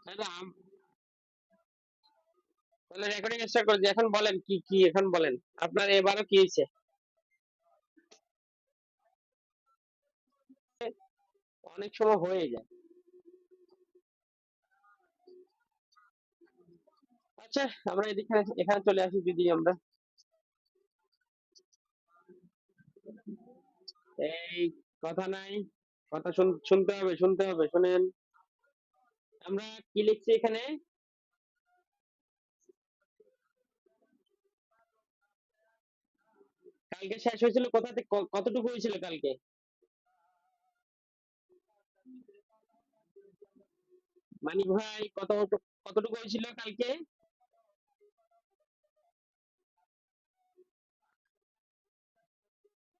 তাহলে তাহলে recording start করে দিই। এখন বলেন কি কি এখন বলেন। আপনার এবারও কি হয়েছে? অনেক সময় হয়ে যায়। আচ্ছা, আমরা এদিকে এখানে চলে আসি যদি আমরা এই কথা নাই, কথা শুনতে হবে, শুনতে হবে, শুনেন। আমরা কি লিখছি এখানে? কালকে শেষ হয়েছিল কোথা থেকে কতটুকু হয়েছিল কালকে? মানিক ভাই কতটুকু হয়েছিল কালকে?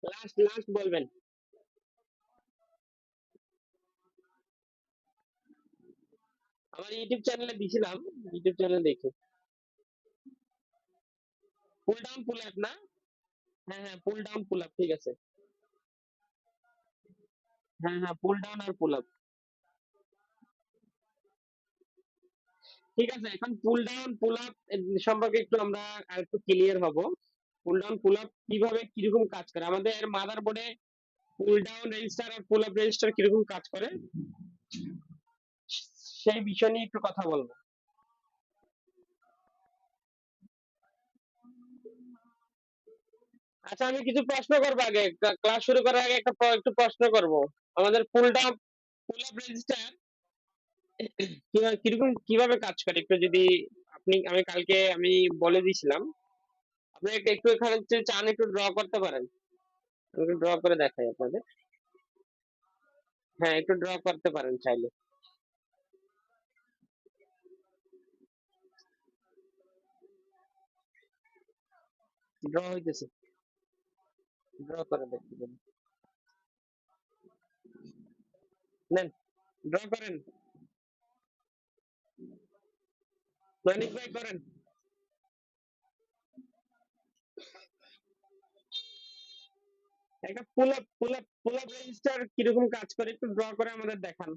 লাস্ট লাস্ট বলবেন। আমার ইউটিউব চ্যানেলে দিছিলাম, ইউটিউব চ্যানেলে দেখে। পুল ডাউন পুল আপ না? হ্যাঁ হ্যাঁ, পুল ডাউন পুল আপ, ঠিক আছে। হ্যাঁ হ্যাঁ, পুল ডাউন আর পুল আপ। ঠিক আছে, এখন পুল ডাউন পুল আপ সম্পর্কে একটু আমরা আর একটু ক্লিয়ার হব। পুল ডাউন পুল আপ কিভাবে কিরকম কাজ করে, আমাদের মাদারবোর্ডে পুল ডাউন রেজিস্টার আর পুল আপ রেজিস্টার কিরকম কাজ করে সেই বিষয় নিয়ে একটু কথা বলবো। আচ্ছা, আমি কিছু প্রশ্ন করবো আগে, ক্লাস শুরু করার আগে একটু প্রশ্ন করব। আমাদের পুল ডাউন পুল আপ রেজিস্টার কিরকম কিভাবে কাজ করে একটু যদি আমি কালকে বলে দিয়েছিলাম। আপনি একটু এখানে যদি চান একটু ড্র করতে পারেন। আমি একটু ড্র করে দেখাই আপনাদের। হ্যাঁ, একটু ড্র করতে পারেন চাইলে। ড্র হইতেছে, ড্র করে দেখতে পারেন। নেন, ড্র করেন। মানিক ভাই করেন। একটা পুল আপ রেজিস্টার কিরকম কাজ করে একটু ড্র করে আমাদের দেখান।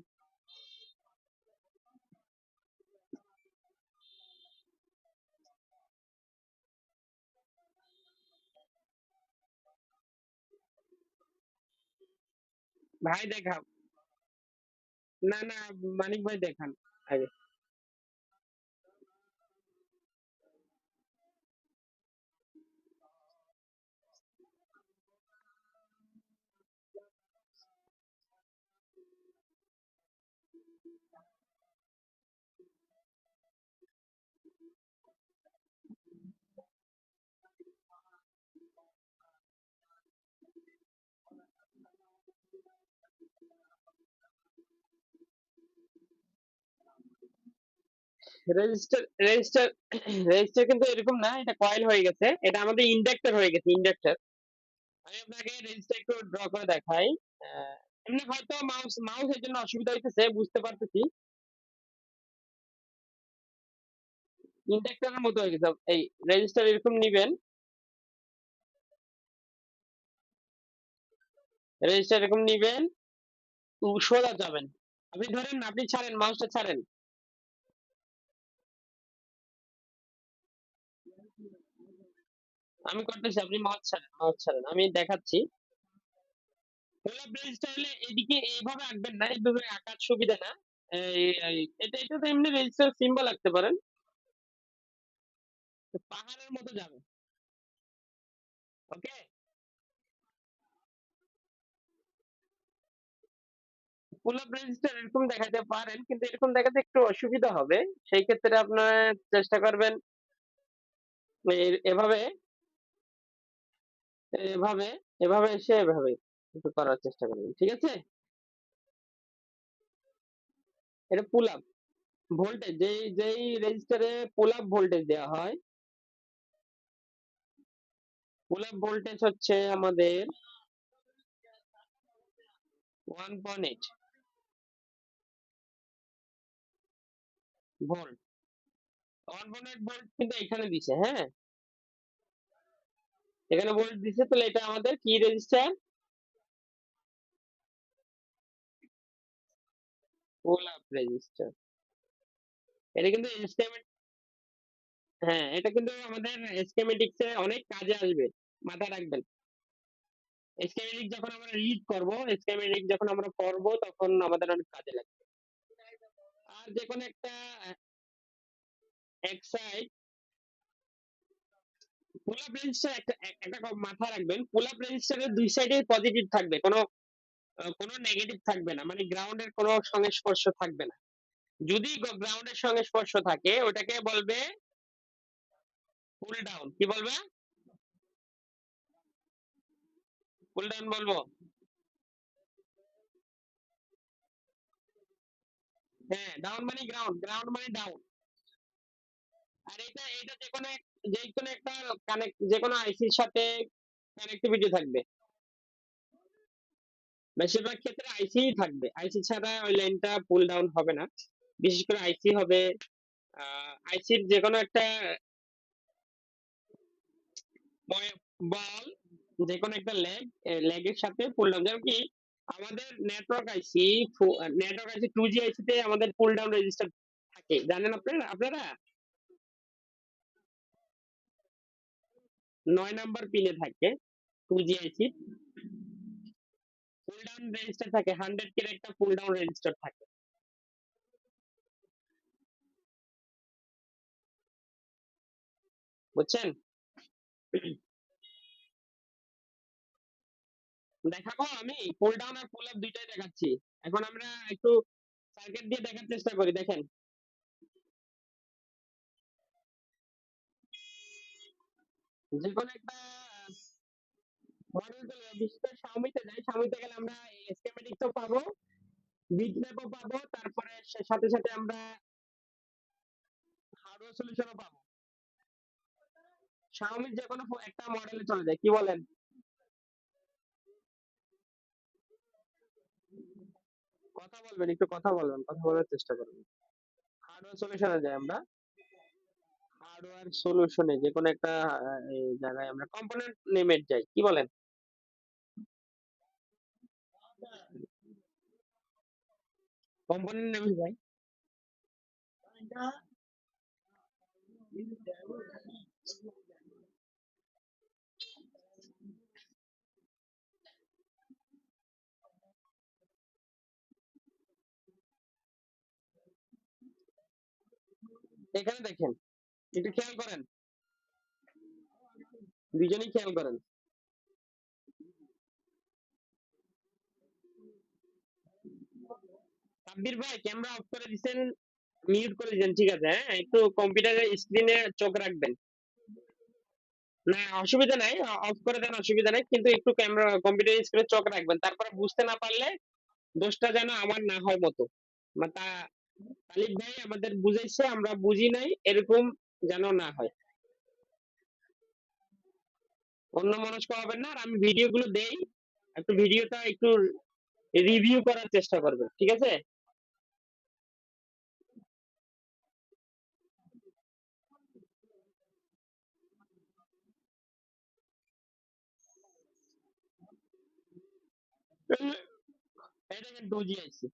ভাই দেখাও। না না, মানিক ভাই দেখান আগে। রেজিস্টার রেজিস্টার রেজিস্টার কিন্তু এরকম না, এটা কয়েল হয়ে গেছে, এটা আমাদের ইন্ডাক্টর হয়ে গেছে, ইন্ডাক্টর। আমি আপনাকে রেজিস্টার একটু ড্র করে দেখাই। এমনি হয়তো মাউস মাউস এর জন্য অসুবিধা হইতেছে, বুঝতে পারতেছি। ইন্ডাক্টরের মতো হয়ে গেছে এই রেজিস্টার, এরকম নিবেন। রেজিস্টার এরকম নিবেন, সোজা যাবেন। আপনি ধরেন, আপনি ছাড়েন, মাউসটা ছাড়েন। আমি করতেছি, আপনি মাউস ছাড়েন, মাউস ছাড়েন, আমি দেখাচ্ছি। গোলাপ রেজিস্টার হলে এদিকে এইভাবে আঁকবেন না, এইভাবে আঁকার সুবিধা না। এটা তো এমনি রেজিস্টার সিম্বল আঁকতে পারেন। তো পাহাড়ের মতো যাবে। ওকে। গোলাপ রেজিস্টার এরকম দেখাতে পারেন, কিন্তু এরকম দেখাতে একটু অসুবিধা হবে। সেই ক্ষেত্রে আপনার চেষ্টা করবেন এভাবে, এভাবে, এভাবে এসে এভাবে একটু করার চেষ্টা করবেন, ঠিক আছে? এটা পুল আপ ভোল্টেজ, যেই রেজিস্টারে পুল আপ ভোল্টেজ দেওয়া হয়, পুল আপ ভোল্টেজ হচ্ছে আমাদের 1.8 ভোল্ট। 1.8 ভোল্ট কিন্তু এখানে দিছে, হ্যাঁ, এখানে ভোল্ট দিছে, তাহলে এটা আমাদের কি রেজিস্টার? Pull up register. এটা কিন্তু হ্যাঁ, এটা কিন্তু আমাদের স্কিমেটিক্স এ অনেক কাজে আসবে। মাথায় রাখবেন। স্কিমেটিক যখন আমরা রিড করব, স্কিমেটিক যখন আমরা পড়বো তখন আমাদের অনেক কাজে লাগবে। আর যেকোনো একটা এক সাইড পুল আপ রেজিস্টার একটা মাথায় রাখবেন। পুল আপ রেজিস্টারের ২ সাইডেই পজিটিভ থাকবে। কোনো নেগেটিভ থাকবে না। মানে গ্রাউন্ডের কোনো সংস্পর্শ থাকবে না। যদি গ্রাউন্ডের সংস্পর্শ থাকে ওটাকে বলবে পুল ডাউন। কি বলবে? পুল ডাউন বলবো? হ্যাঁ, ডাউন মানে গ্রাউন্ড, গ্রাউন্ড মানে ডাউন। আর এটা যেকোনো একটা যেকোনো আইসির সাথে কানেক্টিভিটি থাকবে। বেশিরভাগ ক্ষেত্রে আইসিই থাকবে। আইসি ছাড়া ওই লাইনটা পুল ডাউন হবে না। বিশেষ করে আইসি হবে আইসির যেকোনো একটা বল, যেকোনো একটা লেগের সাথে পুল ডাউন। যেমন কি আমাদের নেটওয়ার্ক আইসি 2G আইসি তে আমাদের পুল ডাউন রেজিস্টার থাকে। জানেন আপনারা? 9 নাম্বার পিনে থাকে 2G আইসি। পুল ডাউন রেজিস্টার থাকে 100 কে একটা পুল ডাউন রেজিস্টার থাকে। বুঝছেন? দেখাবো আমি পুল ডাউন আর পুল আপ দুইটাই দেখাচ্ছি। এখন আমরা একটু সার্কিট দিয়ে দেখার চেষ্টা করি। দেখেন, যেকোনো একটা মডেল চলে, বিশেষ করে Xiaomi-তে যাই। Xiaomi-তে গেলে আমরা স্কিমেটিক্সও পাবো, বিটম্যাপও পাবো, তারপরে সাথে সাথে আমরা হার্ডওয়্যার সলিউশনও পাবো। Xiaomi-র যেকোনো একটা মডেলে চলে যায়। কি বলেন? কথা বলবেন, একটু কথা বলবেন, কথা বলার চেষ্টা করবেন। হার্ডওয়্যার সলিউশনে যাই আমরা। হার্ডওয়্যার সলিউশনে যেকোনো একটা জায়গায় আমরা কম্পোনেন্ট নেমে যাই। কি বলেন? কম্পোনেন্ট নেমে যাই। এখানে দেখেন, একটু খেয়াল করেন, দুজনেই খেয়াল করেন। সাব্বির ভাই ক্যামেরা অফ করে দিচ্ছেন, মিউট করে দিচ্ছেন, ঠিক আছে? হ্যাঁ, একটু কম্পিউটারের স্ক্রিনে চোখ রাখবেন। না, অসুবিধা নাই, অফ করে দেন, অসুবিধা নাই, কিন্তু একটু ক্যামেরা কম্পিউটার স্ক্রিনে চোখ রাখবেন। তারপরে বুঝতে না পারলে দোষটা যেন আমার না হয় মতো, তা তালিব ভাই আমাদের বুঝাইছে, আমরা বুঝি নাই, এরকম যেন না হয়। অন্য মনস্ক হবেন না। আর আমি ভিডিও গুলো দেই, একটু ভিডিওটা একটু রিভিউ করার চেষ্টা করবেন, ঠিক আছে? এই দেখেন 2G আইসি,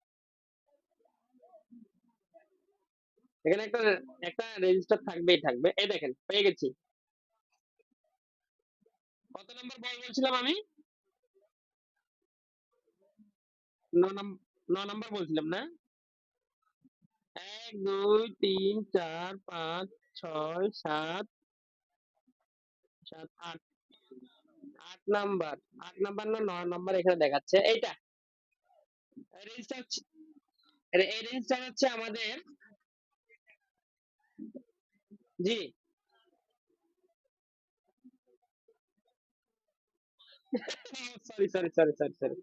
এখানে একটা একটা রেজিস্টার থাকবেই থাকবে। এই দেখেন পেয়ে গেছি। কত নম্বর বল বলছিলাম আমি? 9 নাম্বার বলছিলাম না? 1 2 3 4 5 6 7 8 8 নাম্বার। 8 নাম্বার না 9 নাম্বার এখানে দেখাচ্ছে এইটা। রেজিস্টার, এই রেজিস্টার হচ্ছে আমাদের। জি। Sorry sorry sorry sorry sorry,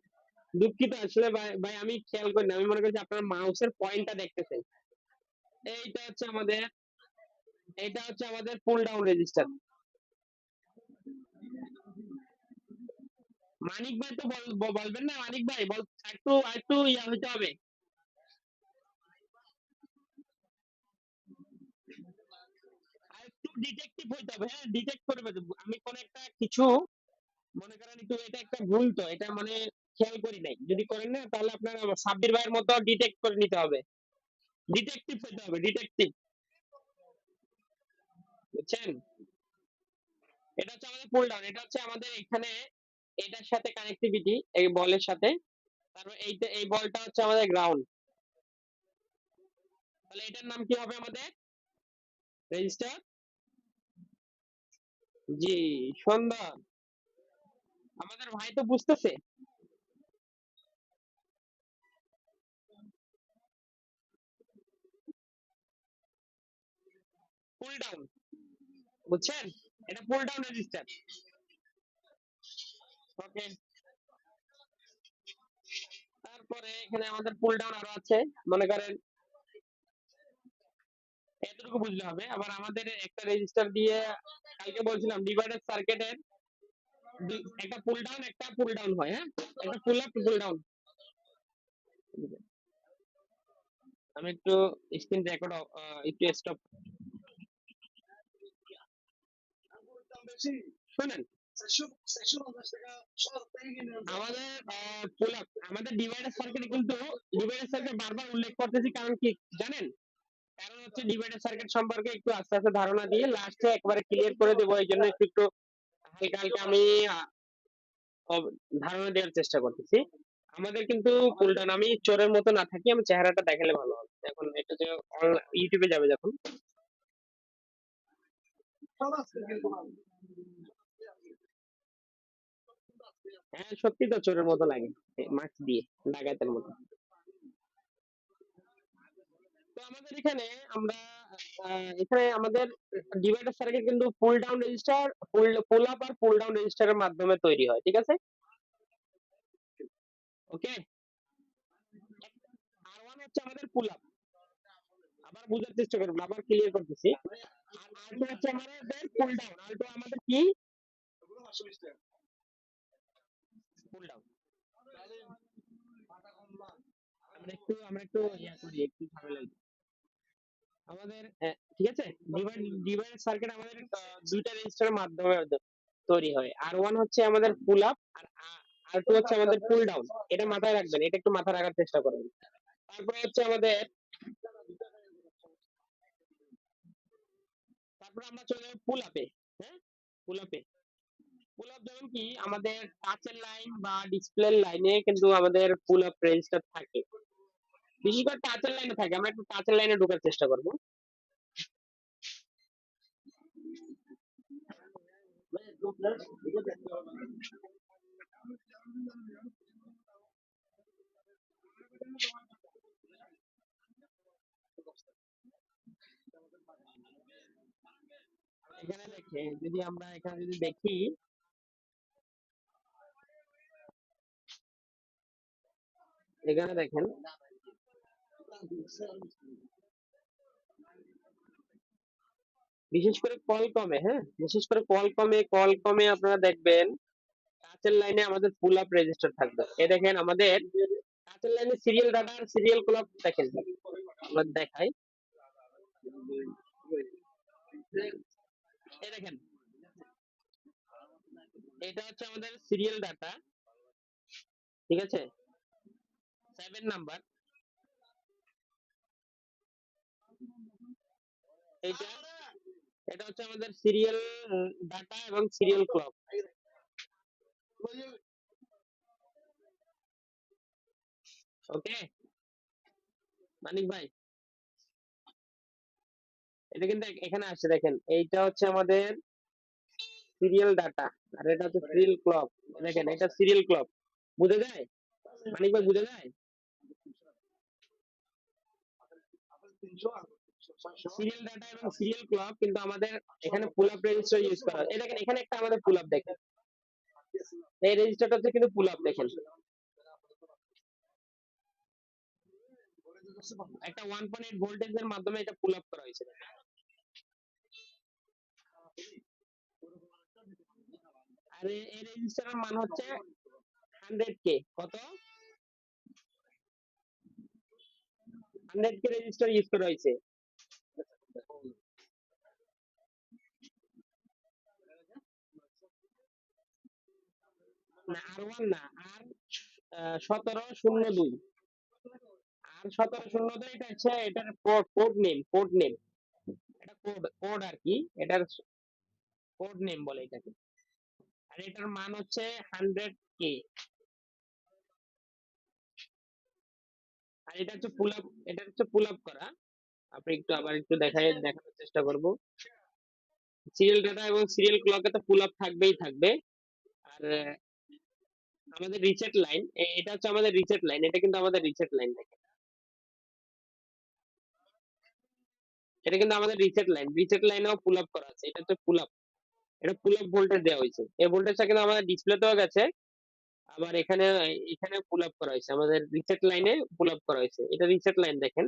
দুঃখিত। আসলে ভাই ভাই আমি খেয়াল করি না, আমি মনে করছি আপনার মাউসের পয়েন্টটা দেখতেছেন। এইটা হচ্ছে আমাদের, এইটা হচ্ছে আমাদের পুল ডাউন রেজিস্টার। মানিক ভাই তো বলবেন না, মানিক ভাই বল, একটু একটু ইয়া হইতে হবে। আর একটু ডিটেকটিভ হইতে হবে। হ্যাঁ, ডিটেক্ট করবে। আমি কোন একটা কিছু মনে করেন একটু, এটা একটা ভুল, তো এটা মানে খেয়াল করি নাই। যদি করেন না তাহলে আপনার সাব্বির ভাইয়ের মতো ডিটেক্ট করে নিতে হবে। ডিটেকটিভ হইতে হবে, ডিটেকটিভ। বুঝছেন? এটা হচ্ছে আমাদের পুল ডাউন। এটা হচ্ছে আমাদের এখানে এটার সাথে কানেক্টিভিটি এই বলের সাথে। তারপর এইটা এই বলটা হচ্ছে আমাদের গ্রাউন্ড। তাহলে এটার নাম কি হবে আমাদের? রেজিস্টার। জি, সুন্দর। আমাদের ভাই তো বুঝতেছে। পুল ডাউন, বুঝছেন? এটা পুল ডাউন রেজিস্টার। ওকে। তারপরে এখানে আমাদের পুল ডাউন আরো আছে। মনে করেন এতটুকু বুঝলে হবে। আবার আমাদের একটা রেজিস্টার দিয়ে কালকে বলছিলাম ডিভাইডার সার্কিটের একটা পুল ডাউন একটা পুল ডাউন হয়, হ্যাঁ? একটা পুল আপ পুল ডাউন। আমি একটু স্ক্রিন রেকর্ড একটু স্টপ শুনেন। আমাদের পুল আপ আমাদের ডিভাইডার সার্কিটে কিন্তু ডিভাইডার সার্কিট বারবার উল্লেখ করতেছি কারণ কি জানেন? কারণ হচ্ছে ডিভাইডার সার্কিট সম্পর্কে একটু আস্তে আস্তে ধারণা দিয়ে লাস্টে একবারে ক্লিয়ার করে দেবো এই জন্য একটু একটু হালকা হালকা আমি ধারণা দেওয়ার চেষ্টা করতেছি। আমাদের কিন্তু পুলডাউন আমি চোরের মতো না থাকি, আমি চেহারাটা দেখালে ভালো হবে। এখন এটা যে ইউটিউবে যাবে যখন। হ্যাঁ সত্যি তো চোরের মতো লাগে, মাস্ক দিয়ে ডাকাতের মতো। তো আমাদের এখানে আমরা এখানে আমাদের ডিভাইডার সার্কিট কিন্তু pull down resistor pull up আর পুল ডাউন রেজিস্টারের মাধ্যমে তৈরি হয়, ঠিক আছে? ওকে। আর ওয়ান হচ্ছে আমাদের পুল আপ। আবার বোঝার চেষ্টা করবেন, আবার ক্লিয়ার করতেছি। আর আর টু হচ্ছে আমাদের পুল ডাউন। আর টু আমাদের কি? Pull down. আমরা একটু ইয়া করি, একটু ঝামেলা করি। আমাদের ঠিক আছে, ডিভাইড সার্কিট আমাদের দুইটা রেজিস্টারের মাধ্যমে তৈরি হয়। আর ওয়ান হচ্ছে আমাদের পুল আপ আর আর টু হচ্ছে আমাদের পুল ডাউন। এটা মাথায় রাখবেন, এটা একটু মাথায় রাখার চেষ্টা করবেন। তারপরে হচ্ছে আমাদের তারপরে আমরা চলে যাবো পুল আপে। হ্যাঁ, পুল আপে। পুল আপ যেমন কি আমাদের টাচের লাইন বা ডিসপ্লে লাইনে কিন্তু আমাদের পুল আপ রেজিস্টার থাকে। বিশেষ করে টাচের লাইনে থাকে। আমরা একটু টাচের লাইনে ঢোকার চেষ্টা করবো। এখানে দেখে যদি আমরা এখানে যদি দেখি, এখানে দেখেন বিশেষ করে কলকমে, হ্যাঁ, বিশেষ করে কলকমে আপনারা দেখবেন টাচের লাইনে আমাদের পুল আপ রেজিস্টার থাকবে। এ দেখেন আমাদের টাচের লাইনে সিরিয়াল ডাটা আর সিরিয়াল ক্লক দেখেন, আমরা দেখাই। এই দেখেন এটা হচ্ছে আমাদের সিরিয়াল ডাটা, ঠিক আছে? 7 নাম্বার। এইটা এটা হচ্ছে আমাদের সিরিয়াল ডাটা এবং সিরিয়াল ক্লক। ওকে মানিক ভাই, এটা কিন্তু এখানে আসছে দেখেন, এইটা হচ্ছে আমাদের সিরিয়াল ডাটা আর এটা হচ্ছে সিরিয়াল ক্লক। দেখেন এটা সিরিয়াল ক্লক, বুঝে যায়? মানিক ভাই বুঝে যায়? সিরিয়াল ডাটা এবং সিরিয়াল ক্লক কিন্তু আমাদের এখানে পুল আপ রেজিস্টার ইউজ করা হয়। এই দেখেন এখানে একটা আমাদের পুল আপ দেখেন, এই রেজিস্টারটা হচ্ছে কিন্তু পুল আপ দেখেন। একটা 1.8 ভোল্টেজের মাধ্যমে এটা পুল আপ করা হয়েছে। আর এই রেজিস্টারের মান হচ্ছে 100K। কত? 100K রেজিস্টার ইউজ করা হয়েছে। না আর ওয়ান না, আর 1702। আর 1702 এটা হচ্ছে এটার পোর্ট নেম, পোর্ট নেম। এটা কোড কোড আর কি, এটার কোড নেম বলে এটাকে। আর এটার মান হচ্ছে 100K। আর এটা হচ্ছে পুল আপ, এটা হচ্ছে পুল আপ করা। আপনি একটু আবার একটু দেখানোর চেষ্টা করব। সিরিয়াল ডাটা এবং সিরিয়াল ক্লকে তো পুল আপ থাকবেই থাকবে। আর আমাদের রিসেট লাইন, এটা হচ্ছে আমাদের রিসেট লাইন, এটা কিন্তু আমাদের রিসেট লাইন দেখেন, এটা কিন্তু আমাদের রিসেট লাইন, রিসেট লাইনেও পুল আপ করা আছে, এটা হচ্ছে পুল আপ, এটা পুল আপ ভোল্টেজ দেওয়া হয়েছে। এই ভোল্টেজটা কিন্তু আমাদের ডিসপ্লেতেও গেছে, আবার এখানে এখানে পুল আপ করা হয়েছে, আমাদের রিসেট লাইনে পুল আপ করা হয়েছে। এটা রিসেট লাইন দেখেন,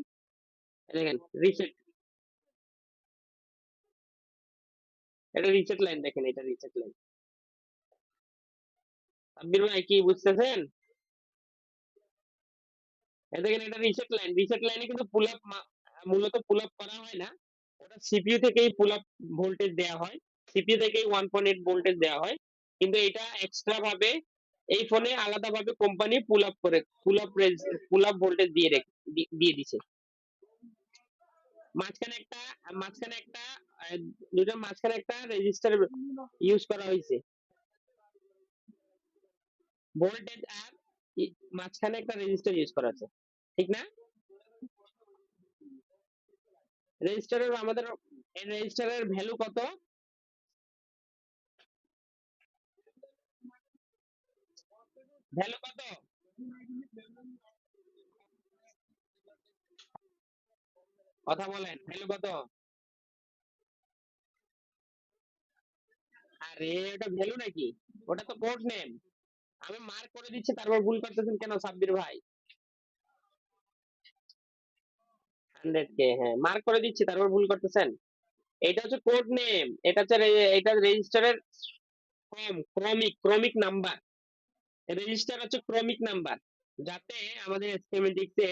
দেখেন রিসেট, এটা রিসেট লাইন দেখেন, এটা রিসেট লাইন। আব্বির ভাই কি বুঝতেছেন? এই দেখেন এটা রিসেট লাইন, রিসেট লাইনে কিন্তু পুল আপ মূলত পুল আপ করা হয় না, ওটা সিপিইউ থেকেই পুল আপ ভোল্টেজ দেওয়া হয়, সিপিইউ থেকেই 1.8 ভোল্টেজ দেওয়া হয়। কিন্তু এটা এক্সট্রা ভাবে এই ফোনে আলাদা ভাবে কোম্পানি পুল আপ ভোল্টেজ দিয়ে দিছে। মাঝখানে একটা মাঝখানে একটা আহ, দুটার মাঝখানে একটা রেজিস্টার ইউজ করা হয়েছে, ভোল্টেজ আর মাঝখানে একটা রেজিস্টার ইউজ করা আছে, ঠিক না? রেজিস্টারের আমাদের রেজিস্টারের ভ্যালু কত? ভ্যালু কত? কথা বলেন, ভ্যালু কত? আরে ওটা ভ্যালু নাকি? ওটা তো কোড নেম। আমি মার্ক করে দিচ্ছি, তারপর ভুল করতেছেন কেন সাব্বির ভাই? 100K, হ্যাঁ মার্ক করে দিচ্ছি, তারপর ভুল করতেছেন। এটা হচ্ছে কোড নেম, এটা হচ্ছে এটা রেজিস্টারের ক্রমিক ক্রমিক নাম্বার, রেজিস্টার হচ্ছে ক্রমিক নাম্বার, যাতে আমাদের স্কিমেটিক্সে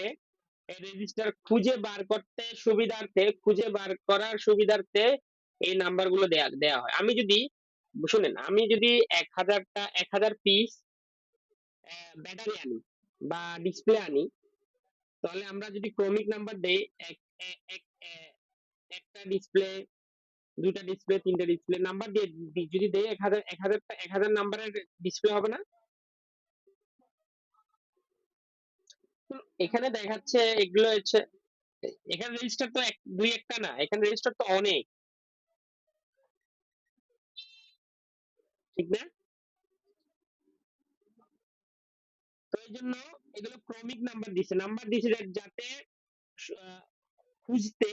রেজিস্টার খুঁজে বার করতে সুবিধার্থে, খুঁজে বার করার সুবিধার্থে এই নাম্বার গুলো দেয়া হয়। আমি যদি, শুনেন, আমি যদি 1000 পিস ব্যাটারি আনি বা ডিসপ্লে আনি, তাহলে আমরা যদি ক্রমিক নাম্বার দেই, এক এ- এক এ- একটা ডিসপ্লে, দুইটা ডিসপ্লে, তিনটা ডিসপ্লে নাম্বার দিয়ে যদি দেই 1000 নাম্বারের ডিসপ্লে হবে না? তো এখানে দেখাচ্ছে এগুলো হচ্ছে, এখানে রেজিস্টার তো দুই একটা না, এখানে রেজিস্টার তো অনেক, ঠিক না? তো এই জন্য এগুলো ক্রমিক নাম্বার দিছে যাতে আহ, খুঁজতে,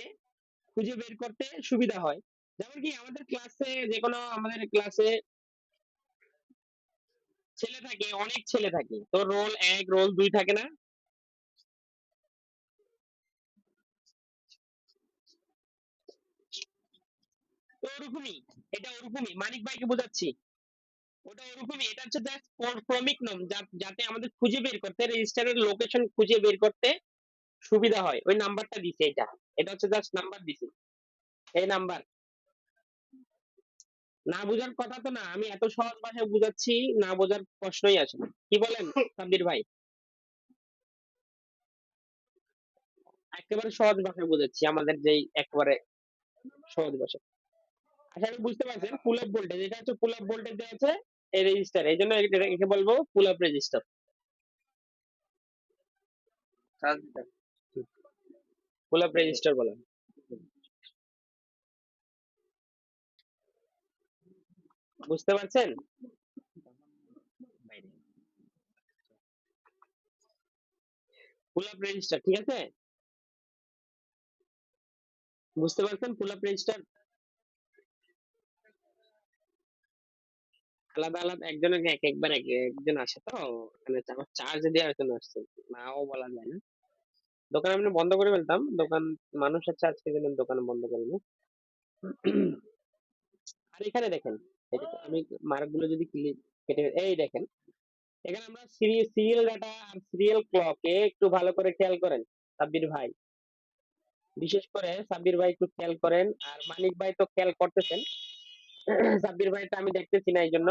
খুঁজে বের করতে সুবিধা হয়। যেমন কি আমাদের ক্লাসে, যে কোনো আমাদের ক্লাসে ছেলে থাকে, অনেক ছেলে থাকে, তো রোল 1 রোল 2 থাকে না? তো ওরকমই, এটা ওরকমই, মানিক ভাইকে বোঝাচ্ছি, ওটা ওরকমই, এটা হচ্ছে জাস্ট ক্রমিক নাম, যাতে আমাদের খুঁজে বের করতে, রেজিস্টারের লোকেশন খুঁজে বের করতে সুবিধা হয়, ওই নাম্বারটা দিছে এটা, এটা হচ্ছে জাস্ট নাম্বার দিছে, এই নাম্বার। না বোঝার কথা তো না, আমি এত সহজ ভাষায় বুঝাচ্ছি, না বোঝার প্রশ্নই আসে না। কি বলেন সাব্বির ভাই? একেবারে সহজ ভাষায় বুঝাচ্ছি, আমাদের যেই একেবারে সহজ ভাষা। আশা করি বুঝতে পারছেন, পুল আপ ভোল্টেজ, এটা হচ্ছে পুল আপ ভোল্টেজ দেওয়া আছে এই রেজিস্টার, এই জন্য একে বলবো পুল up resistor. Pull up register বলা হয়। বুঝতে পারছেন? পুল আপ রেজিস্টার, ঠিক আছে? বুঝতে পারছেন পুল আপ রেজিস্টার? আলাদা আলাদা একজনের এক একবার একজন আসে, তো মানে আমার চার্জ দেওয়ার জন্য আসছে, নাও বলা যায় না। দোকান আমি বন্ধ করে ফেলতাম, দোকান মানুষ আছে আজকে, জন্য দোকান বন্ধ করিনি। আর এখানে দেখেন, আমি মার্ক গুলো যদি কেটে, এই দেখেন, এখানে আমরা সিরিয়াল ডাটা আর সিরিয়াল ক্লক একটু ভালো করে খেয়াল করেন সাব্বির ভাই, বিশেষ করে সাব্বির ভাই একটু খেয়াল করেন, আর মানিক ভাই তো খেয়াল করতেছেন, সাব্বির ভাইটা আমি দেখতেছি না, এই জন্য।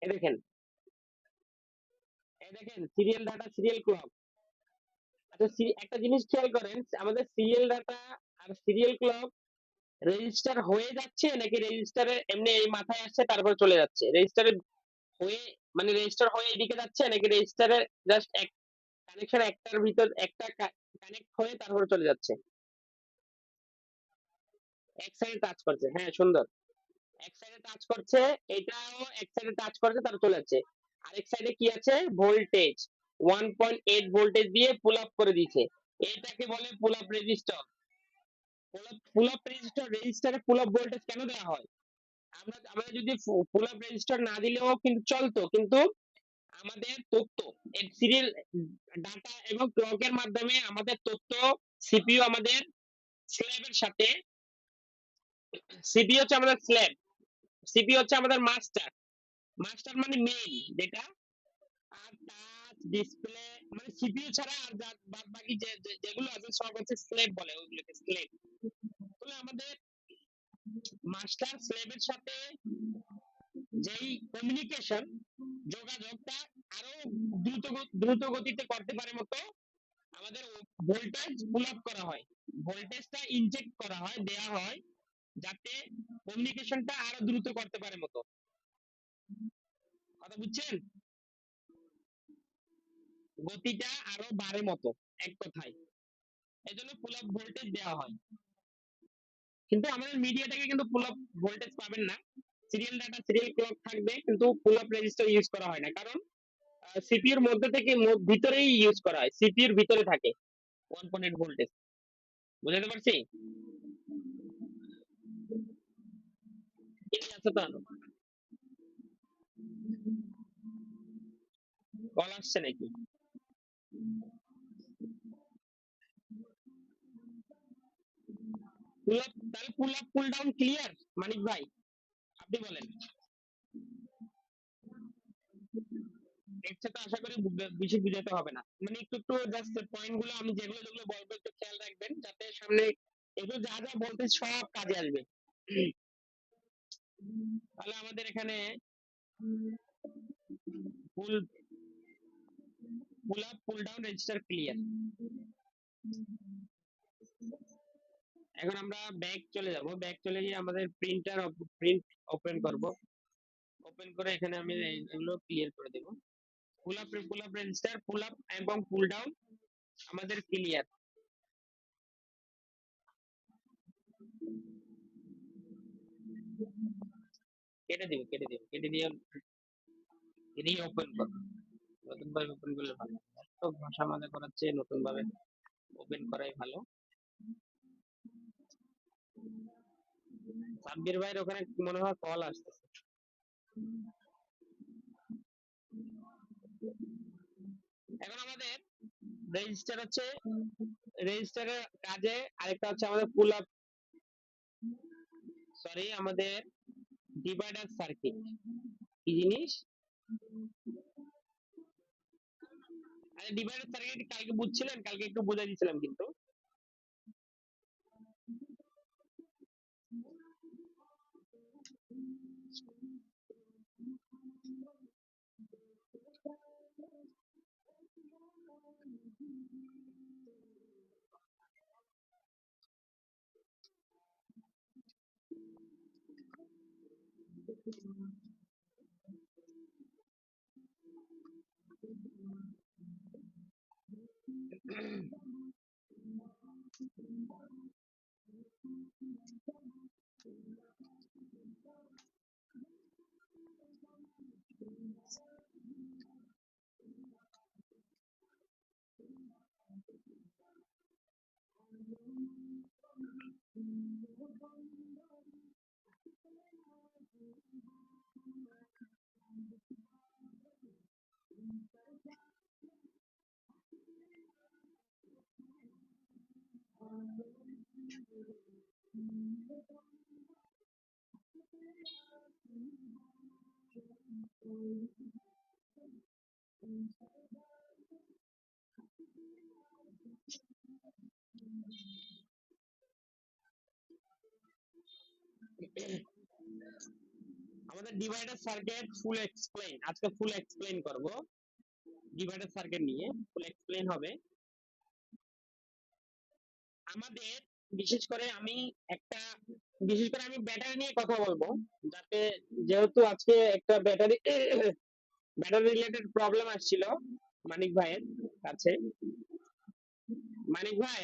এই দেখেন, এই দেখেন সিরিয়াল ডাটা সিরিয়াল ক্লক, আচ্ছা, একটা জিনিস খেয়াল করেন, আমাদের সিরিয়াল ডাটা আর সিরিয়াল ক্লক রেজিস্টার হয়ে যাচ্ছে নাকি রেজিস্টারে এমনি এই মাথায় আসছে তারপর চলে যাচ্ছে? রেজিস্টারে হয়ে, মানে রেজিস্টার হয়ে এদিকে যাচ্ছে নাকি রেজিস্টারে জাস্ট এক কানেকশন, একটার ভিতর একটা কানেক্ট হয়ে তারপরে চলে যাচ্ছে? এক সাইডে টাচ করছে, হ্যাঁ সুন্দর। এক সাইডে টাচ করছে, এটাও এক সাইডে টাচ করছে তারপর চলে যাচ্ছে। আরেক সাইডে কি আছে? ভোল্টেজ 1.8 ভোল্টেজ দিয়ে পুল আপ করে দিয়েছে। এটাকে বলে পুল up resistor. Pull up register, রেজিস্টারে পুল আপ ভোল্টেজ কেন দেওয়া হয়? আমরা যদি পুল আপ রেজিস্টার না দিলেও কিন্তু চলতো, কিন্তু আমাদের তথ্য সিরিয়াল ডাটা এবং ক্লকের মাধ্যমে আমাদের তথ্য সিপিইউ আমাদের স্ল্যাবের সাথে, সিপিইউ হচ্ছে আমাদের স্ল্যাব, সিপিইউ হচ্ছে আমাদের মাস্টার, মাস্টার মানে মেইন যেটা, আর টাচ ডিসপ্লে মানে সিপিইউ ছাড়া আর বাদ বাকি যেগুলো আছে সব হচ্ছে স্লেভ বলে, ওইগুলোকে স্লেভ। তাহলে আমাদের মাস্টার স্লেভের সাথে যেই কমিউনিকেশন, যোগাযোগটা আরো দ্রুত গতিতে করতে পারে মতো আমাদের ভোল্টেজ পুল আপ করা হয়, ভোল্টেজটা ইনজেক্ট করা হয়, দেয়া হয়, যাতে কমিউনিকেশনটা আরো দ্রুত করতে পারে মতো। কথা বুঝছেন? গতিটা আরো বাড়ে মতো, এক কথায় এজন্য পুল আপ ভোল্টেজ দেওয়া হয়। কিন্তু আমাদের মিডিয়াটাকে কিন্তু পুল আপ ভোল্টেজ পাবেন না, সিরিয়াল ডাটা সিরিয়াল ক্লক থাকবে কিন্তু পুল আপ রেজিস্টার ইউজ করা হয় না, কারণ সিপিইউর মধ্যে থেকে ভিতরেই ইউজ করা হয়, সিপিইউর ভিতরে থাকে 1.8 ভোল্টেজ। বুঝতে পারছি? ঠিক আছে তো? কল আসছে নাকি? পুল আপ, তাহলে pull up pull down clear Manik ভাই, আপনি বলেন। এর সাথে আশা করি বেশি বুঝাতে হবে না, মানে একটু একটু জাস্ট পয়েন্ট গুলো আমি যেগুলো যেগুলো বলবো একটু খেয়াল রাখবেন, যাতে সামনে এগুলো যা যা বলতে সব কাজে আসবে। তাহলে আমাদের এখানে full pull up pull down resistor clear. এখন আমরা ব্যাক চলে যাব, ব্যাক চলে গিয়ে আমাদের প্রিন্ট ওপেন করব, ওপেন করে এখানে আমি এগুলো ক্লিয়ার করে দেব। Pull up resistor, pull up এবং পুল ডাউন আমাদের ক্লিয়ার। কেটে দিয়ে ওপেন করব, নতুন ভাবে ওপেন করলে ভালো। তো ভাষা আমাদের করাচ্ছে, নতুন ভাবে ওপেন করাই ভালো। সাব্বির ভাইয়ের ওখানে মনে হয় কল আসতেছে। এখন আমাদের রেজিস্টার হচ্ছে, রেজিস্টারের কাজে আরেকটা হচ্ছে আমাদের পুল আপ, সরি আমাদের ডিভাইডার সার্কিট। কি জিনিস? আরে ডিভাইডার সার্কিট কালকে বুঝছিলেন, কালকে একটু বুঝাই দিয়েছিলাম কিন্তু। আমাদের ডিভাইডার সার্কিট ফুল এক্সপ্লেইন, আজকে ফুল এক্সপ্লেইন করব, ডিভাইডার সার্কিট নিয়ে ফুল এক্সপ্লেইন হবে। আমাদের বিশেষ করে আমি একটা আমি ব্যাটারি নিয়ে কথা বলবো, যাতে যেহেতু আজকে একটা ব্যাটারি রিলেটেড প্রবলেম আসছিল মানিক ভাইয়ের কাছে। মানিক ভাই,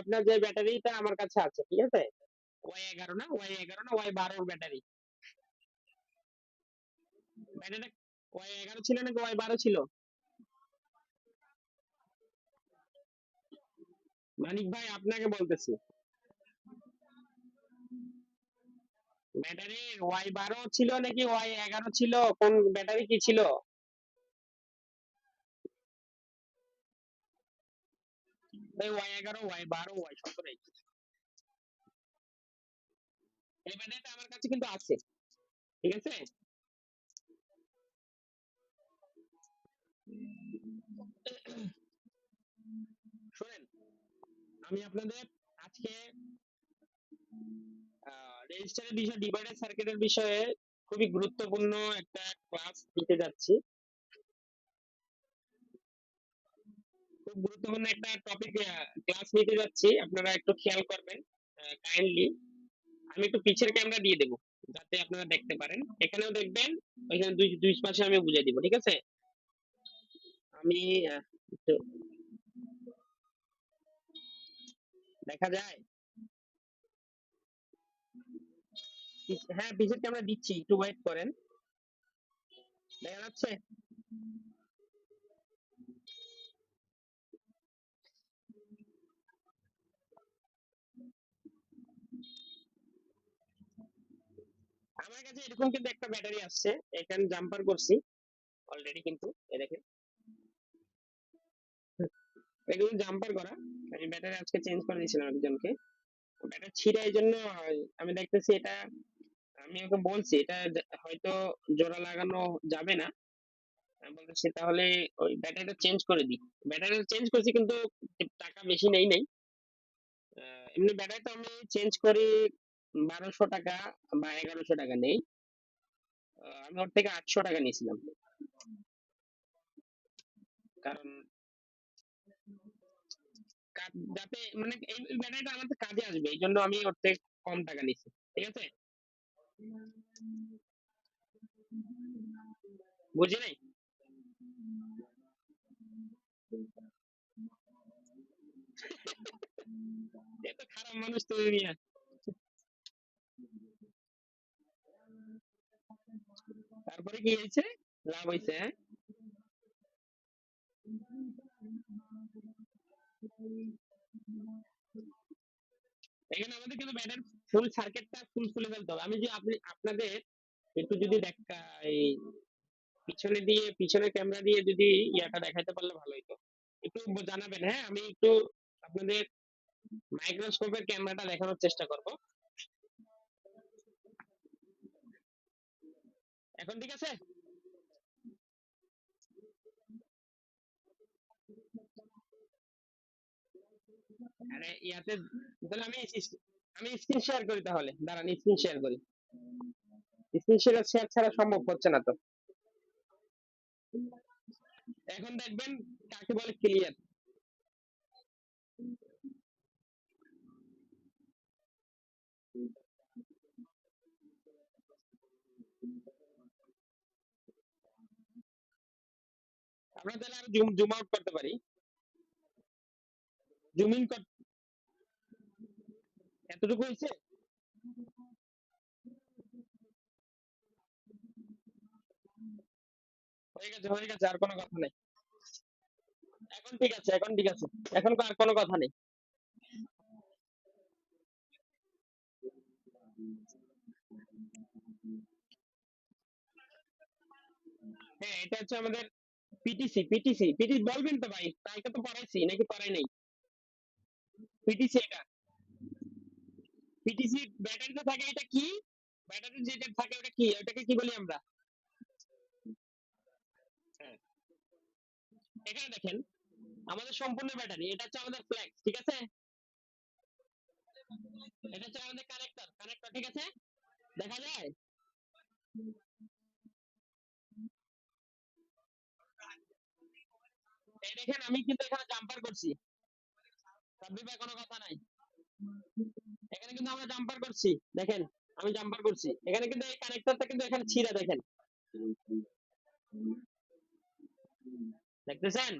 আপনার যে ব্যাটারিটা আমার কাছে আছে, ঠিক আছে, ওয়াই 11 ব্যাটারি। ব্যাটারিটা ওয়াই 11 ছিল নাকি ওয়াই 12 ছিল? মানিক ভাই, আপনাকে বলতেছি, ব্যাটারি ওয়াই 12 ছিল নাকি ওয়াই 11 ছিল? কোন ব্যাটারি কি ছিল? ওয়াই 11, ওয়াই 12, ওয়াই 17, এই ব্যাটারিটা আমার কাছে কিন্তু আছে, ঠিক আছে। শুনেন, আমি আপনাদের আজকে রেজিস্টারের বিষয়, ডিভাইডার সার্কিটের বিষয়ে খুবই গুরুত্বপূর্ণ একটা ক্লাস দিতে যাচ্ছি। খুব গুরুত্বপূর্ণ একটা টপিক ক্লাস নিতে যাচ্ছি, আপনারা একটু খেয়াল করবেন কাইন্ডলি। আমি একটু পিছের ক্যামেরা দিয়ে দেবো, যাতে আপনারা দেখতে পারেন। এখানেও দেখবেন, ওইখানে দুই দুই পাশে আমি বুঝিয়ে দিব, ঠিক আছে। আমি একটু দেখা যায়। হ্যাঁ, পিছের ক্যামেরা দিচ্ছি, একটু ওয়েট করেন। দেখা যাচ্ছে? আমার কাছে এরকম কিন্তু একটা ব্যাটারি আসছে, এখানে জাম্পার করছি অলরেডি, কিন্তু এই দেখেন, এগুলো জাম্পার করা। আমি ব্যাটারি আজকে চেঞ্জ করে দিয়েছিলাম একজনকে, ব্যাটারি ছিঁড়ে, এই জন্য আমি দেখতেছি এটা। আমি ওকে বলছি এটা হয়তো জোড়া লাগানো যাবে না। আমি বলতেছি তাহলে ওই ব্যাটারিটা চেঞ্জ করে দিই। ব্যাটারিটা চেঞ্জ করছি, কিন্তু টাকা বেশি নেই নাই। এমনি ব্যাটারি তো আমি চেঞ্জ করি 1200 টাকা বা 1100 টাকা নেই। আমি ওর থেকে 800 টাকা নিয়েছিলাম, কারণ যাতে মানে এই ব্যাটারিটা আমাদের কাজে আসবে, এই জন্য আমি ওর থেকে কম টাকা নিচ্ছি, ঠিক আছে। বুঝি নাই? এত খারাপ মানুষ তুমি মিয়া। তারপরে কি হয়েছে? লাভ হয়েছে, হ্যাঁ। এখানে আমাদের কিন্তু ব্যাটারি ফুল সার্কিটটা ফুল খুলে ফেলতে হবে। আমি যে আপনাদের একটু যদি দেখা, এই পিছনে ক্যামেরা দিয়ে যদি ইয়াটা দেখাতে পারলে ভালো হতো। একটু জানাবেন, হ্যাঁ, আমি একটু আপনাদের মাইক্রোস্কোপের ক্যামেরাটা দেখানোর চেষ্টা করব। এখন ঠিক আছে? আরে ইয়াতে, তাহলে আমি স্ক্রিন শেয়ার করি, তাহলে দাঁড়ান, স্ক্রিন শেয়ার করি। স্ক্রিন শেয়ার ছাড়া সম্ভব হচ্ছে না তো। এখন দেখবেন কাকে বলে ক্লিয়ার। আমরা তাহলে আর জুম আউট করতে পারি, জুম ইন কর। এতটুকু হয়েছে? হয়ে গেছে, আর কোনো কথা নেই। এখন ঠিক আছে, এখন ঠিক আছে, এখন আর কোনো কথা নেই। হ্যাঁ, এটা হচ্ছে আমাদের পিটিসি বলবেন তো ভাই, তাইকে তো পড়াইছি নাকি পড়াই নাই? পিটিসি, এটা পিটিসি। ব্যাটারিতে থাকে এটা কি? ব্যাটারি যেটা থাকে ওটা কি, ওটাকে কি বলি আমরা? হ্যাঁ, এখানে দেখেন, আমাদের সম্পূর্ণ ব্যাটারি, এটা হচ্ছে আমাদের ফ্ল্যাক্স, ঠিক আছে। এটা হচ্ছে আমাদের কানেক্টর, ঠিক আছে। দেখা যায়? এই দেখেন, আমি কিন্তু এখানে জাম্পার করছি। সাব্বির ভাই, কোনো কথা নাই। এখানে কিন্তু আমরা জাম্পার করছি, দেখেন আমি জাম্পার করছি, এখানে কিন্তু এই কানেক্টরটা কিন্তু এখানে ছিঁড়া, দেখেন দেখতেছেন,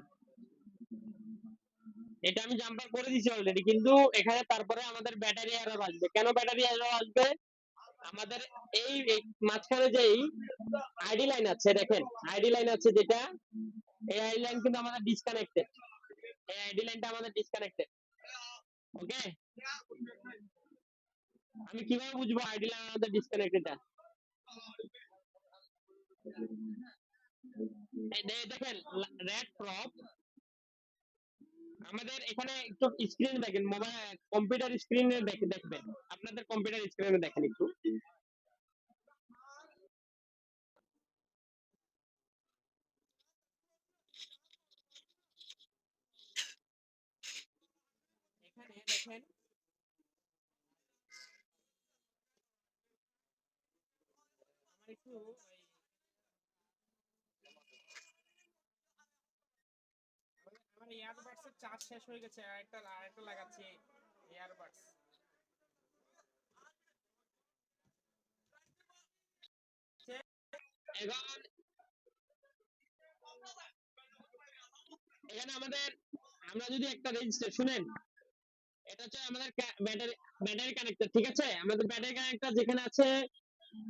এটা আমি জাম্পার করে দিছি অলরেডি, কিন্তু এখানে তারপরে আমাদের ব্যাটারি এরর আসবে। কেন ব্যাটারি এরর আসবে? আমাদের এই মাঝখানে যে আইডি লাইন আছে, দেখেন আইডি লাইন আছে যেটা, এই আইডি লাইন কিন্তু আমাদের ডিসকানেক্টেড, এই আইডি লাইনটা আমাদের ডিসকানেক্টেড। ওকে, আমি কিভাবে বুঝবো আইডি লাইন আমাদের ডিসকানেক্টেড? দেখেন রেড প্রপ, আমাদের এখানে একটু স্ক্রিন দেখেন, মোবাইল কম্পিউটার স্ক্রিনে দেখবেন, আপনাদের কম্পিউটার স্ক্রিনে দেখেন একটু, এখানে দেখেন আমার একটু আমার ইয়ারবাডস এর চার্জ শেষ হয়ে গেছে, আরেকটা লাগাচ্ছি ইয়ারবাডস। এখন এখানে আমাদের, আমরা যদি একটা রেজিস্টার শুনেন, এটা হচ্ছে আমাদের ব্যাটারি, ব্যাটারি কানেক্টর, ঠিক আছে, আমাদের ব্যাটারি কানেক্টর যেখানে আছে,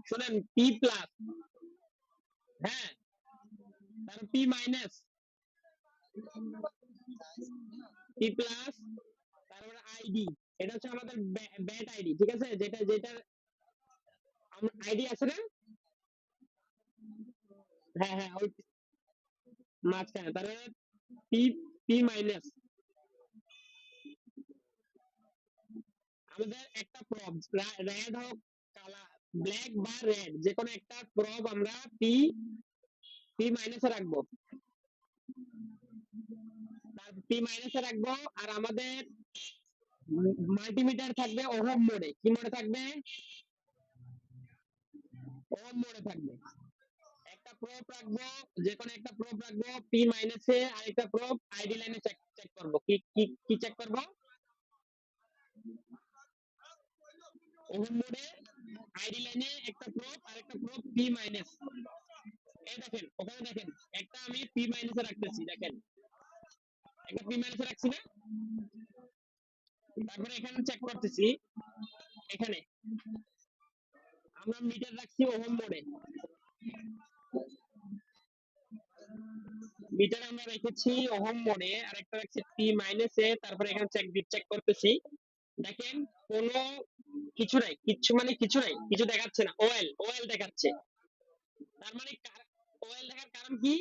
শুনেন পি প্লাস, হ্যাঁ, তারপর পি মাইনাস, পি প্লাস, তারপরে আইডি, এটা হচ্ছে আমাদের ব্যাট আইডি, ঠিক আছে, যেটা যেটা আইডি আছে না, হ্যাঁ হ্যাঁ ওই মাঝখানে, তারপরে পি, পি মাইনাস, আমাদের একটা প্রব, রেড হোক, কালার ব্ল্যাক বা রেড, যে কোনো একটা প্রব আমরা পি, পি মাইনাসে রাখবো, তার পি মাইনাসে রাখবো, আর আমাদের মাল্টিমিটার থাকবে ওহম মোডে, কি মোডে থাকবে? ওহম মোডে থাকবে। একটা প্রোব রাখবো, যে কোনো একটা প্রোব রাখবো পি মাইনাসে, আর একটা প্রোব আইডি লাইনে চেক চেক করবো, কি কি কি চেক করবো? ওহম মোডে আইডি লাইনে একটা প্রোব, আর একটা প্রোব পি মাইনাস, এই দেখেন ওখানে দেখেন, একটা আমি পি মাইনাসে রাখতেছি, দেখেন একটা পি মাইনাসে রাখছি না, তারপরে এখানে চেক করতেছি, এখানে আমরা মিটার রাখছি ওহম মোডে, মিটার আমরা রেখেছি ওহম মোডে, আর একটা রাখছি পি মাইনাসে, তারপরে এখানে চেক চেক করতেছি, দেখেন কোনো কিছু নাই, কিচ্ছু মানে কিছু নাই, কিছু দেখাচ্ছে না, ওয়েল ওয়েল দেখাচ্ছে, তার মানে ওয়েল দেখার কারণ কি?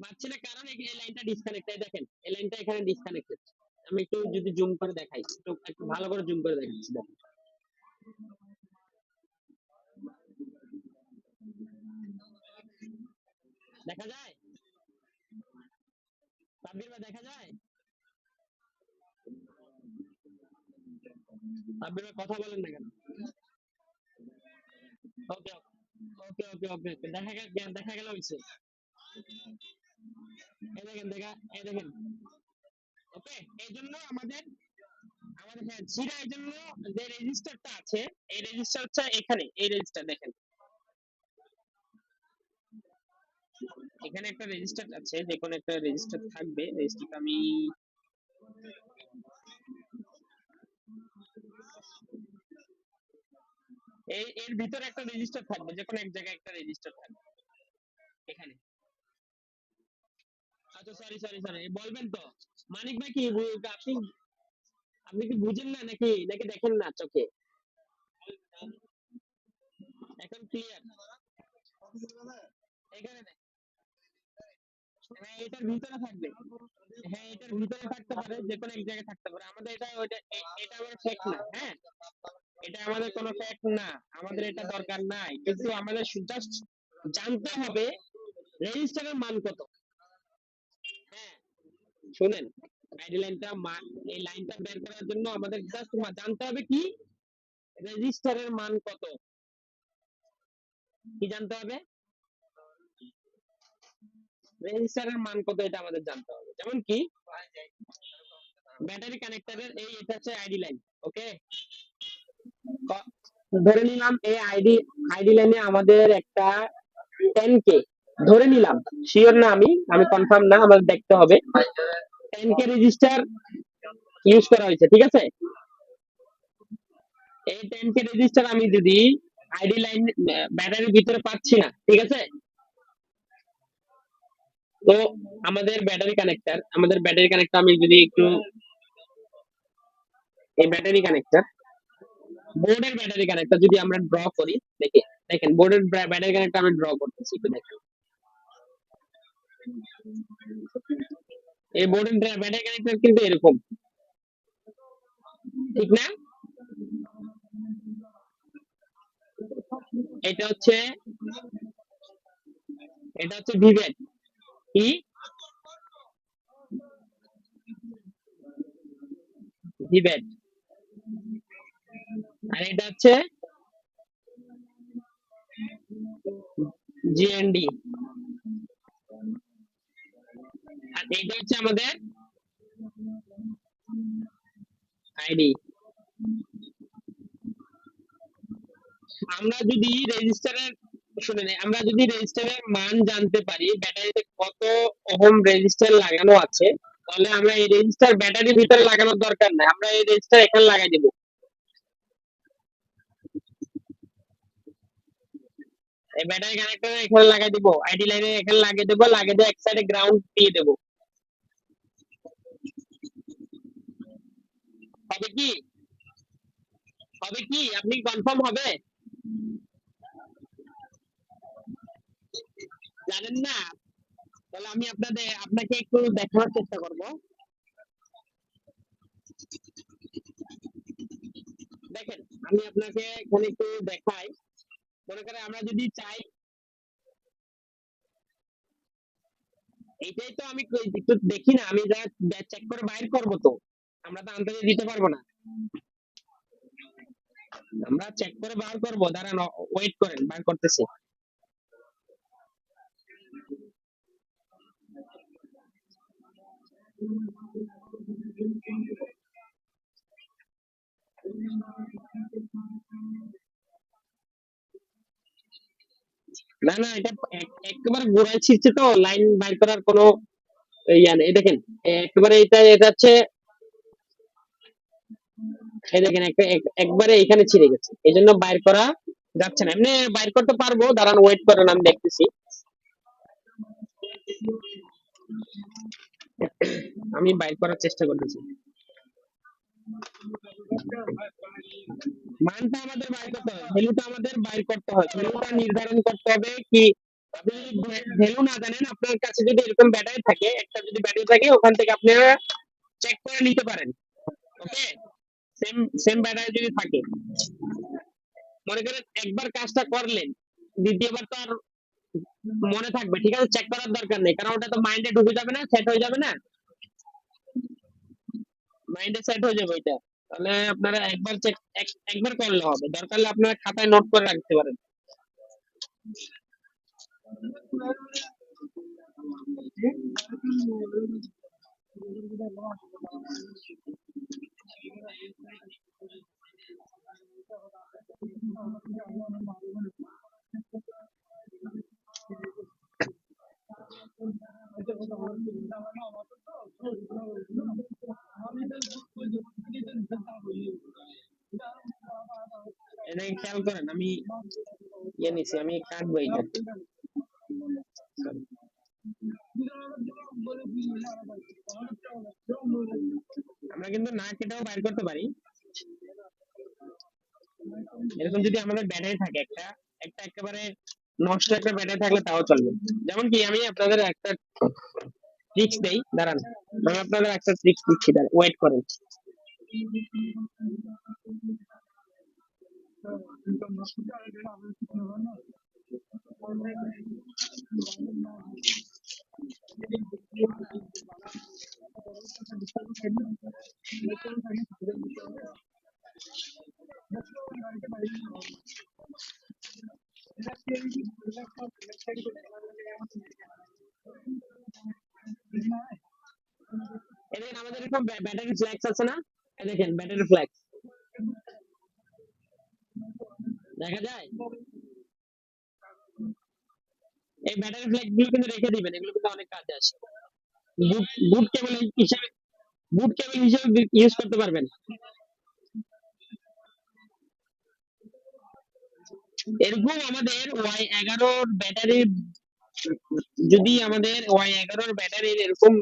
পাচ্ছি না, কারণ এই লাইনটা ডিসকানেক্টেড, দেখেন এই লাইনটা এখানে ডিসকানেক্টেড, আমি একটু যদি জুম করে দেখাই, একটু একটু ভালো করে জুম করে দেখাচ্ছি, দেখেন দেখা যায়, সাব্বির ভাই দেখা যায়, সাব্বির ভাই কথা বলেন না কেন? ওকে ওকে ওকে ওকে ওকে, দেখা গেল, দেখা গেল হইছে, এই দেখেন দেখা, এই দেখেন, ওকে, এই জন্য আমাদের, আমাদের হ্যাঁ ছিঁড়া, এই জন্য যে রেজিস্টারটা আছে, এই রেজিস্টার হচ্ছে এখানে, এই রেজিস্টার দেখেন, এখানে একটা রেজিস্টার আছে, যে কোনো একটা রেজিস্টার থাকবে, রেজিস্টারটা আমি, এই এর ভিতরে একটা রেজিস্টার থাকবে, যে কোনো এক জায়গায় একটা রেজিস্টার থাকবে এখানে। আচ্ছা সরি সরি সরি, বলবেন তো মানিক ভাই, কি আপনি, আপনি কি বুঝেন না নাকি, নাকি দেখেন না চোখে? এখন ক্লিয়ার? এখানে নেই, হ্যাঁ এটার ভিতরে থাকবে, হ্যাঁ এটার ভিতরে থাকতে পারে, যে কোনো এক জায়গায় থাকতে পারে, আমাদের এটা ওইটা এটা আমার ফ্যাক্ট না, হ্যাঁ এটা আমাদের কোনো ফ্যাক্ট না, আমাদের এটা দরকার নাই, কিন্তু আমাদের জাস্ট জানতে হবে রেজিস্টারের মান কত। হ্যাঁ শুনেন, আইডি লাইনটা এই লাইনটা বের করার জন্য আমাদের জাস্ট জানতে হবে কি, রেজিস্টারের মান কত, কি জানতে হবে? রেজিস্টারের মান কত, এটা আমাদের জানতে হবে, যেমন কি ব্যাটারি কানেক্টরের এটা হচ্ছে আইডি লাইন। ওকে, ধরে নিলাম এই আইডি আইডি লাইনে আমাদের একটা 10K ধরে নিলাম, শিওর না, আমি কনফার্ম না, আমাদের দেখতে হবে। 10K রেজিস্টার ইউজ করা হয়েছে, ঠিক আছে। এই 10K রেজিস্টার আমি যদি আইডি লাইন ব্যাটারির ভিতরে পাচ্ছি না, ঠিক আছে, তো আমাদের ব্যাটারি কানেক্টর আমি যদি একটু এই বোর্ডের ব্যাটারি কানেক্টর যদি আমরা ড্র করি, দেখে দেখেন বোর্ডের ব্যাটারি কানেক্টর আমি ড্র করতেছি, একটু দেখেন। এই বোর্ডের ব্যাটারি কানেক্টর কিন্তু এরকম, ঠিক না? এটা হচ্ছে ভিভেড। কি? ভিভেড। আর এটা হচ্ছে জিএনডি। আর এইটা হচ্ছে আমাদের আইডি। আমরা যদি রেজিস্টারের শুনে নেই, আমরা যদি রেজিস্টারের মান জানতে পারি, ব্যাটারিতে কত ওহম রেজিস্টার লাগানো আছে, তাহলে আমরা এই রেজিস্টার ব্যাটারির ভিতরে লাগানোর দরকার নাই, আমরা এই রেজিস্টার এখানে লাগাই দেবো। এই ব্যাটারি কানেক্টর এখানে লাগাই দেবো, আইডি লাইনে এখানে লাগিয়ে দেবো, লাগিয়ে দিয়ে এক সাইডে গ্রাউন্ড দিয়ে দেবো। হবে কি? আপনি কনফার্ম হবে? জানেন না? তাহলে আমি আপনাকে একটু দেখানোর চেষ্টা করব। দেখেন, আমি আপনাকে এখানে একটু দেখাই। মনে করেন আমরা যদি চাই, এইটাই তো আমি একটু দেখি না, আমি যা চেক করে বাইর করবো তো, আমরা তো আন্দাজে দিতে পারবো না। আমরা চেক করে বার করবো, দাঁড়ান, ওয়েট করেন, বার করতেছি। না না, এটা একেবারে গোড়ায় ছিটছে তো, লাইন বাইর করার কোনো ইয়া নেই। এই দেখেন, একেবারে এটা হচ্ছে, এই দেখেন একবারে এখানে ছিঁড়ে গেছে, এই জন্য বাইর করা যাচ্ছে না। এমনি বাইর করতে পারবো, দাঁড়ান ওয়েট করেন, আমি দেখতেছি। আমি বাইর করার চেষ্টা করতেছি। মানটা আমাদের বাইর করতে হবে, ভ্যালুটা আমাদের বাইর করতে হবে, ভ্যালুটা নির্ধারণ করতে হবে কি। আপনি যদি ভ্যালু না জানেন, আপনার কাছে যদি এরকম ব্যাটারি থাকে, একটা যদি ব্যাটারি থাকে, ওখান থেকে আপনারা চেক করে নিতে পারেন। ওকে, সেম সেম ব্যাটারি যদি থাকে, মনে করেন একবার কাজটা করলেন, দ্বিতীয়বার তো আর মনে থাকবে, ঠিক আছে, চেক করার দরকার নেই, কারণ ওটা তো মাইন্ডে ঢুকে যাবে না, সেট হয়ে যাবে না, মাইন্ডে সেট হয়ে যাবে ওইটা। তাহলে আপনারা একবার একবার করলে হবে, দরকার হলে আপনারা খাতায় নোট করে রাখতে পারেন। এটা খেয়াল করেন, আমি নিছি, আমি কাটবো এটা। আমরা কিন্তু না কেটেও বাইর করতে পারি, এরকম যদি আমাদের ব্যাটারি থাকে একটা, একেবারে নষ্ট একটা ব্যাটারি থাকলে তাও চলবে। যেমন কি, আমি আপনাদের একটা ট্রিক্স দেই, দাঁড়ান, আমি আপনাদের একটা ট্রিক্স দিচ্ছি, দাঁড়ান ওয়েট করেন। এই দেখেন আমাদের এরকম ব্যাটারি ফ্ল্যাক্স আছে না, এই দেখেন ব্যাটারি ফ্ল্যাক্স দেখা যায়। এই ব্যাটারি ফ্ল্যাক্স গুলো কিন্তু রেখে দিবেন, এগুলো কিন্তু অনেক কাজে আসে। বুট বুট কেবল হিসেবে, বুট কেবল হিসেবে ইউজ করতে পারবেন। এরকম আমাদের Y11 ব্যাটারি, যদি আমাদের Y11 ব্যাটারির এরকম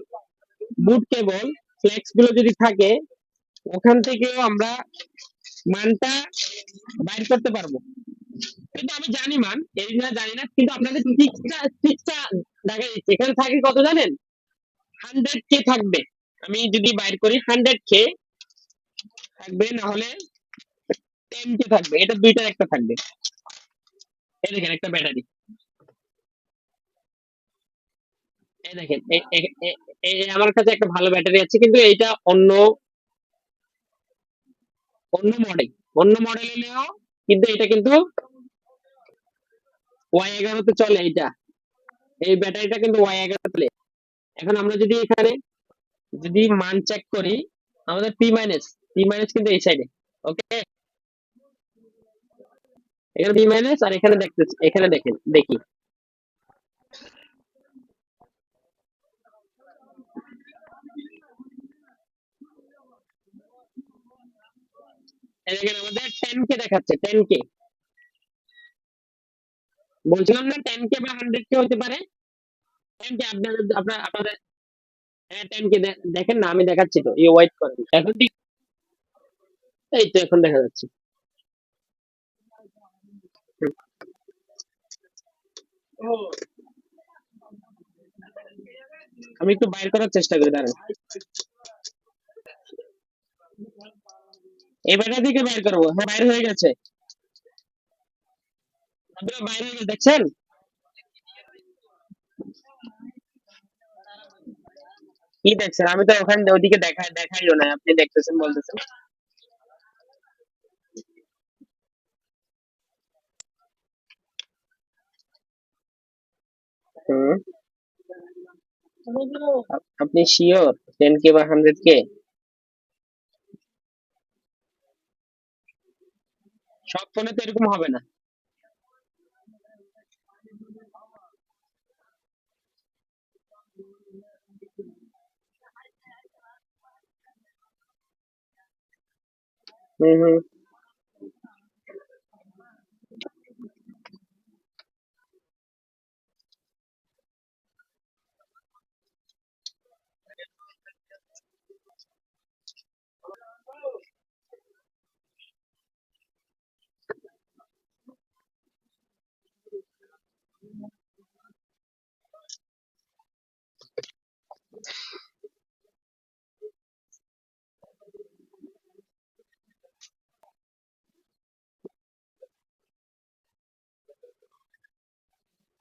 বুট কেবল ফ্লেক্স গুলো যদি থাকে, ওখান থেকেও আমরা মানটা বাইর করতে পারবো। কিন্তু আমি জানি মান, এই না জানি না, কিন্তু আপনাদের সিক্সটা দেখা যাচ্ছে এখানে থাকে কত জানেন, 100K থাকবে। আমি যদি বাইর করি 100K থাকবে, না হলে 10K থাকবে, এটা দুইটার একটা থাকবে। এই দেখেন একটা ব্যাটারি, এই দেখেন আমার কাছে একটা ভালো ব্যাটারি আছে, কিন্তু এইটা অন্য অন্য মডেল, অন্য মডেল হলেও কিন্তু এটা কিন্তু Y11 চলে। এইটা, এই ব্যাটারিটা কিন্তু Y11 চলে। এখন আমরা যদি এখানে যদি মান চেক করি, আমাদের পি মাইনাস কিন্তু এই সাইডে। ওকে, এখানে পি মাইনাস, আর এখানে দেখতেছি, এখানে দেখেন দেখি, এই দেখেন আমাদের 10K দেখাচ্ছে, 10K। বলছিলাম না 10K বা 100K হতে পারে। 10K আপনাদের, হ্যাঁ 10K দেখেন না, আমি দেখাচ্ছি তো, এই ওয়েট করেন এখন ঠিক, এই তো এখন দেখা যাচ্ছে। আমি একটু বাইর করার চেষ্টা করি, দাঁড়ান। এই ব্যাটারি থেকে বাইর করবো, হ্যাঁ বাইর হয়ে গেছে, আপনারা বাইর হয়ে গেছে দেখছেন। কি দেখছেন, আমি তো ওখানে ওইদিকে দেখাইও না, আপনি দেখতেছেন বলতেছেন। হুম, আপনি শিওর 10K বা 100K? সব ফোনে তো এরকম হবে না। হুম হুম।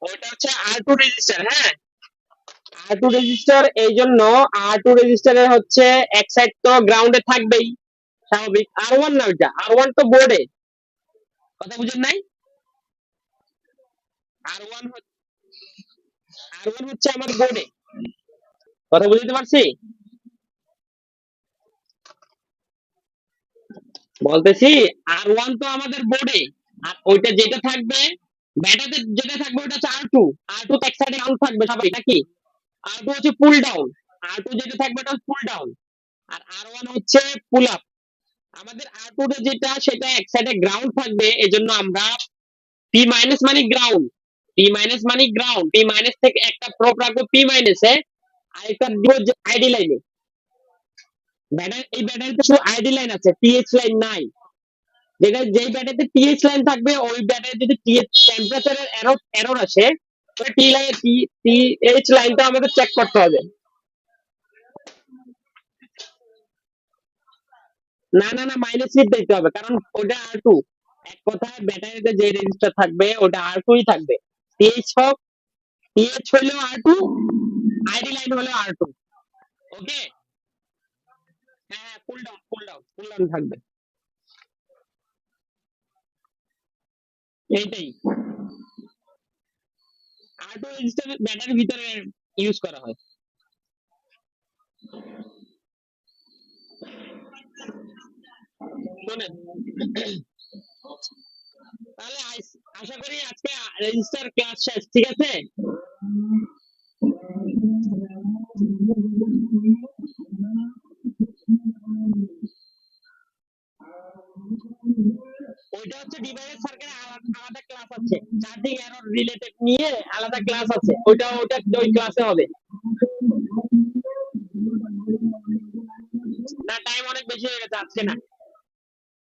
ওইটা হচ্ছে R2 রেজিস্টার, হ্যাঁ। R2 রেজিস্টার, এই জন্য R2 রেজিস্টারের হচ্ছে এক সাইড তো গ্রাউন্ডে থাকবেই, স্বাভাবিক। R1 না, ওইটা R1 তো বোর্ডে, কথা বুঝেন নাই। আর ওয়ান আর ওয়ান হচ্ছে আমার বোর্ডে, কথা বুঝতে পারছি। বলতেছি, আর ওয়ান তো আমাদের বোর্ডে, আর ওইটা যেটা থাকবে, ব্যাটাতে যেটা থাকবে ওটা হচ্ছে আর টু তো এক সাইডে আউট থাকবে সবাই নাকি। আর টু হচ্ছে পুল ডাউন, আর টু যেটা থাকবে ওটা পুল ডাউন, আর আর ওয়ান হচ্ছে পুল আপ। আমাদের আর টু যেটা, সেটা এক সাইডে গ্রাউন্ড থাকবে, এজন্য আমরা পি মাইনাস মানে গ্রাউন্ড, পি মাইনাস থেকে একটা প্রপ রাখবো পি মাইনাসে, আরেকটা দিব আইডি লাইনে। ব্যাটারি, এই ব্যাটারিতে শুধু আইডি লাইন আছে, টিএইচ লাইন নাই। যেটা যেই ব্যাটারিতে টিএইচ লাইন থাকবে, ওই ব্যাটারি যদি টেম্পারেচারের এরর আসে, ওই টিএইচ লাইনটা আমাদের চেক করতে হবে। না না না, মাইনাস সিট দেখতে হবে, কারণ ওটা আর টু, এক কথায় ব্যাটারিতে যে রেজিস্টার থাকবে ওটা আর টুই থাকবে। টিএইচ হোক, টিএইচ হইলেও আর টু, আইডি লাইন হলেও আর টু। ওকে, হ্যাঁ হ্যাঁ, ফুল ডাউন থাকবে, এইটাই। আর টু রেজিস্টার ব্যাটারির ভিতরে ইউজ করা হয়। শোনেন, তাহলে আশা করি আজকে রেজিস্টার ক্লাস শেষ, ঠিক আছে? ওইটা হচ্ছে ডিভাইস সার্কেল, আলাদা ক্লাস আছে, চার্জিং এরর রিলেটেড নিয়ে আলাদা ক্লাস আছে, ওইটা ওই ক্লাসে হবে। না, টাইম অনেক বেশি হয়ে গেছে, আজকে না।